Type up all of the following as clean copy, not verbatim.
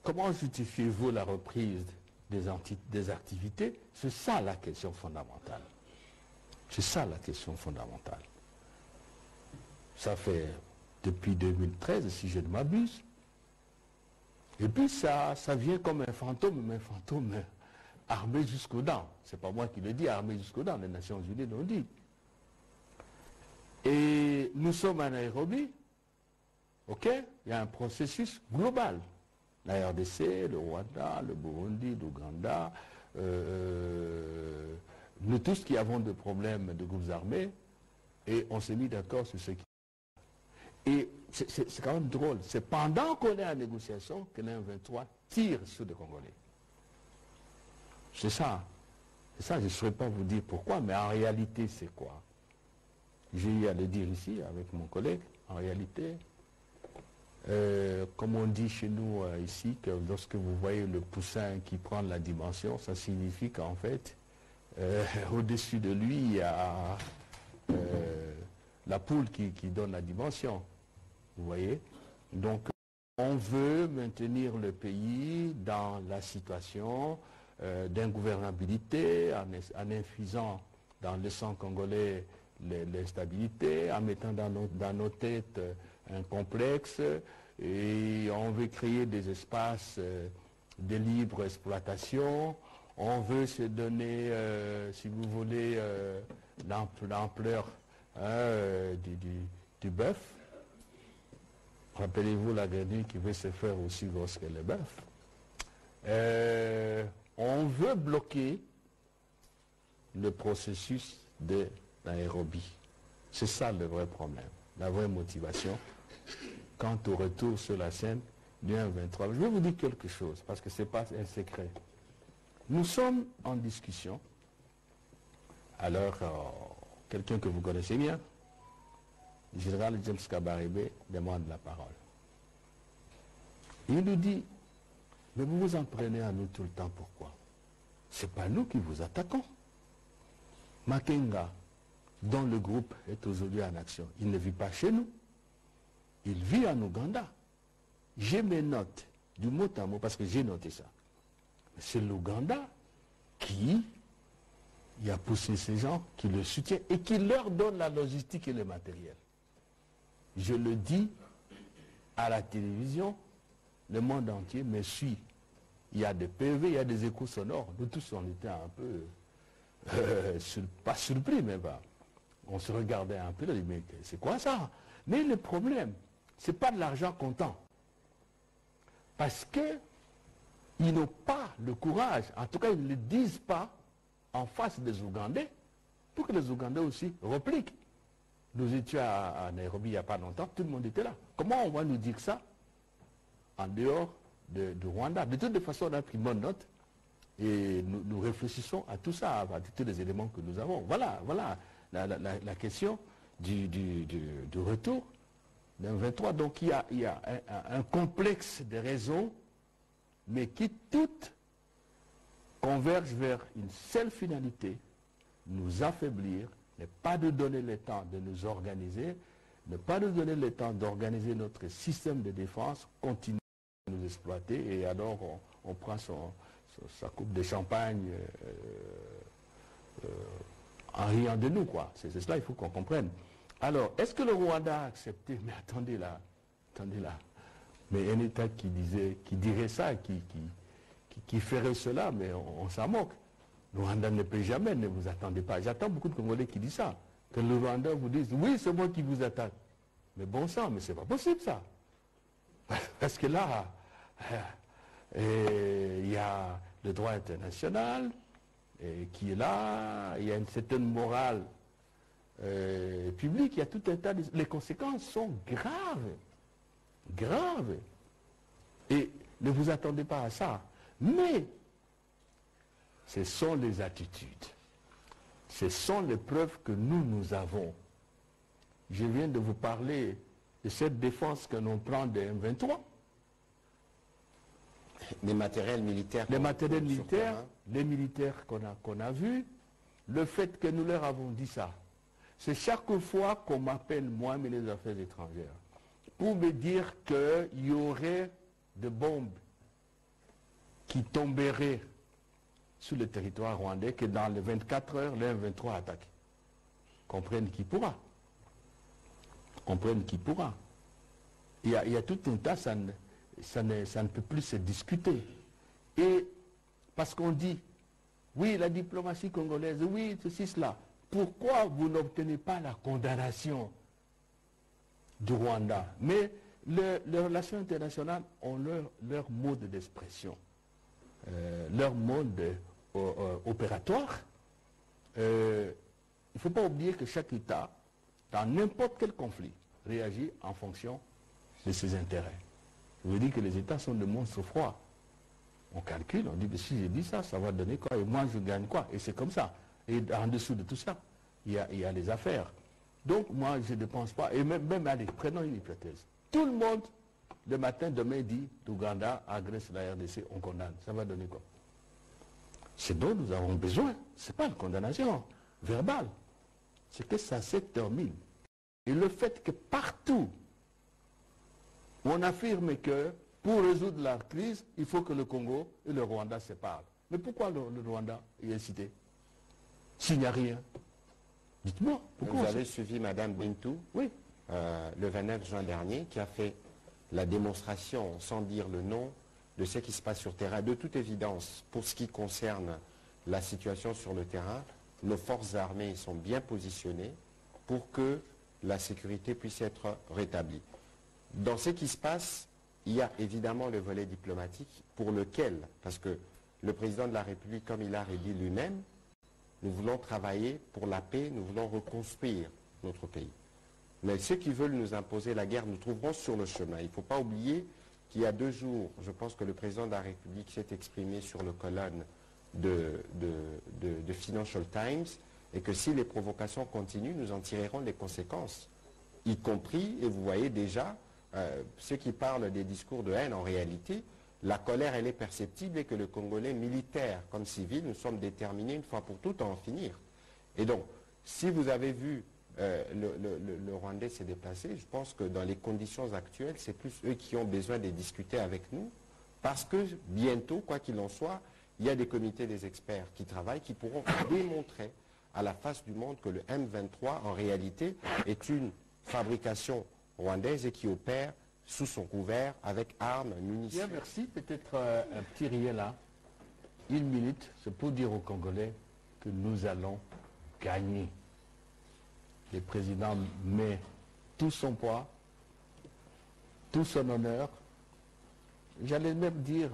comment justifiez-vous la reprise des activités? C'est ça la question fondamentale. C'est ça la question fondamentale. Ça fait depuis 2013, si je ne m'abuse. Et puis ça vient comme un fantôme, mais un fantôme armé jusqu'aux dents. C'est pas moi qui le dis, armé jusqu'aux dents, les Nations Unies l'ont dit. Et nous sommes à Nairobi, ok? Il y a un processus global. La RDC, le Rwanda, le Burundi, l'Ouganda, nous tous qui avons des problèmes de groupes armés, et on s'est mis d'accord sur ce qui... Et c'est quand même drôle, c'est pendant qu'on est en négociation que l'M23 tire sur les Congolais. C'est ça. C'est ça, je ne saurais pas vous dire pourquoi, mais en réalité, c'est quoi? J'ai eu à le dire ici avec mon collègue, en réalité, comme on dit chez nous ici, que lorsque vous voyez le poussin qui prend la dimension, ça signifie qu'en fait, au-dessus de lui, il y a la poule qui donne la dimension. Vous voyez? Donc, on veut maintenir le pays dans la situation d'ingouvernabilité, en infusant dans le sang congolais l'instabilité, en mettant dans nos têtes un complexe, et on veut créer des espaces de libre exploitation, on veut se donner, si vous voulez, l'ampleur du bœuf. Rappelez-vous la grenouille qui veut se faire aussi grosse que le bœuf. On veut bloquer le processus de Nairobi. C'est ça le vrai problème, la vraie motivation quant au retour sur la scène du M23. Je vais vous dire quelque chose, parce que ce n'est pas un secret. Nous sommes en discussion. Alors, quelqu'un que vous connaissez bien, le général James Kabarebe, demande la parole. Il nous dit, mais vous vous en prenez à nous tout le temps, pourquoi? Ce n'est pas nous qui vous attaquons. Makenga, dont le groupe est aujourd'hui en action, il ne vit pas chez nous. Il vit en Ouganda. J'ai mes notes, du mot à mot, parce que j'ai noté ça. C'est l'Ouganda qui a poussé ces gens, qui le soutient et qui leur donne la logistique et le matériel. Je le dis à la télévision, le monde entier me suit. Il y a des PV, il y a des échos sonores. Nous tous, on était un peu, pas surpris, mais pas. On se regardait un peu, on dit, mais c'est quoi ça? Mais le problème, ce n'est pas de l'argent comptant. Parce qu'ils n'ont pas le courage, en tout cas, ils ne le disent pas en face des Ougandais, pour que les Ougandais aussi repliquent. Nous étions à Nairobi il n'y a pas longtemps, tout le monde était là. Comment on va nous dire ça en dehors de Rwanda? De toute façon, on a pris bonne note et nous réfléchissons à tout ça, à tous les éléments que nous avons. Voilà la question du retour d'un 23. Donc il y a un complexe de raisons, mais qui toutes convergent vers une seule finalité, nous affaiblir, ne pas nous donner le temps de nous organiser, ne pas nous donner le temps d'organiser notre système de défense, continuer à nous exploiter, et alors on prend sa coupe de champagne en riant de nous, quoi. C'est cela, il faut qu'on comprenne. Alors, est-ce que le Rwanda a accepté? Mais attendez là. Mais un État qui dirait ça, qui ferait cela, mais on s'en moque. Le Rwanda ne peut jamais, ne vous attendez pas. J'attends beaucoup de Congolais qui disent ça. Que le Rwanda vous dise, oui, c'est moi qui vous attaque. Mais bon sang, mais c'est pas possible ça. Parce que là, il y a le droit international qui est là, il y a une certaine morale publique, il y a tout un tas de... Les conséquences sont graves. Graves. Et ne vous attendez pas à ça. Mais ce sont les attitudes. Ce sont les preuves que nous avons. Je viens de vous parler de cette défense que l'on prend des M23. Des matériels militaires. Les matériels militaires, les militaires qu'on a vus, le fait que nous leur avons dit ça. C'est chaque fois qu'on m'appelle, moi, ministre des Affaires étrangères, pour me dire qu'il y aurait des bombes qui tomberait sur le territoire rwandais que dans les 24 heures, le M23 attaque. Comprenne qui pourra. Comprenne qui pourra. Il y a tout un tas, ça ne peut plus se discuter. Et parce qu'on dit, oui, la diplomatie congolaise, oui, ceci, cela. Pourquoi vous n'obtenez pas la condamnation du Rwanda? Mais les relations internationales ont leur mode d'expression, leur mode opératoire. Il ne faut pas oublier que chaque État, dans n'importe quel conflit, réagit en fonction de ses intérêts. Je veux dire que les États sont des monstres froids. On calcule, on dit que si je dis ça, ça va donner quoi? Et moi, je gagne quoi? Et c'est comme ça. Et en dessous de tout ça, il y a les affaires. Donc, moi, je ne pense pas. Et même allez, prenons une hypothèse. Tout le monde, le matin, demain, dit l'Ouganda agresse la RDC, on condamne. Ça va donner quoi? Ce dont nous avons besoin, ce n'est pas une condamnation verbale. C'est que ça se termine. Et le fait que partout, on affirme que pour résoudre la crise, il faut que le Congo et le Rwanda se parlent. Mais pourquoi le Rwanda est cité s'il n'y a rien? Dites-moi. Vous avez suivi Mme Bintou, oui. Le 29 juin dernier, qui a fait la démonstration, sans dire le nom, de ce qui se passe sur terrain. De toute évidence, pour ce qui concerne la situation sur le terrain, nos forces armées sont bien positionnées pour que la sécurité puisse être rétablie. Dans ce qui se passe, il y a évidemment le volet diplomatique pour lequel, parce que le président de la République, comme il a redit lui-même, nous voulons travailler pour la paix, nous voulons reconstruire notre pays. Mais ceux qui veulent nous imposer la guerre, nous trouverons sur le chemin. Il ne faut pas oublier qu'il y a 2 jours, je pense que le président de la République s'est exprimé sur le colonne de Financial Times, et que si les provocations continuent, nous en tirerons les conséquences, y compris, et vous voyez déjà, ceux qui parlent des discours de haine, en réalité, la colère, elle est perceptible, et que le Congolais, militaire comme civil, nous sommes déterminés une fois pour toutes à en finir. Et donc, si vous avez vu le Rwandais s'est déplacé, je pense que dans les conditions actuelles, c'est plus eux qui ont besoin de discuter avec nous, parce que bientôt, quoi qu'il en soit, il y a des comités des experts qui travaillent, qui pourront démontrer à la face du monde que le M23, en réalité, est une fabrication rwandaise et qui opère sous son couvert avec armes, munitions. Bien, merci. Peut-être un petit riet là. 1 minute, c'est pour dire aux Congolais que nous allons gagner. Le président met tout son poids, tout son honneur. J'allais même dire,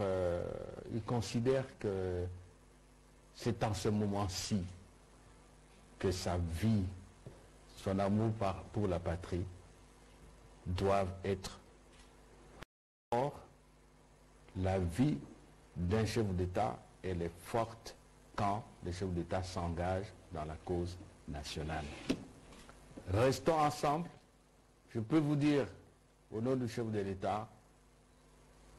il considère que c'est en ce moment-ci que sa vie, son amour pour la patrie doivent être. Or, la vie d'un chef d'État, elle est forte quand le chef d'État s'engage dans la cause nationale. Restons ensemble. Je peux vous dire, au nom du chef de l'État,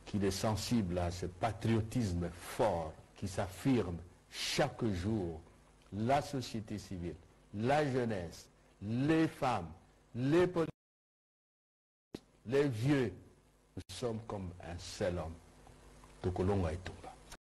qu'il est sensible à ce patriotisme fort qui s'affirme chaque jour. La société civile, la jeunesse, les femmes, les politiques, les vieux, nous sommes comme un seul homme. Tokolonga et tout.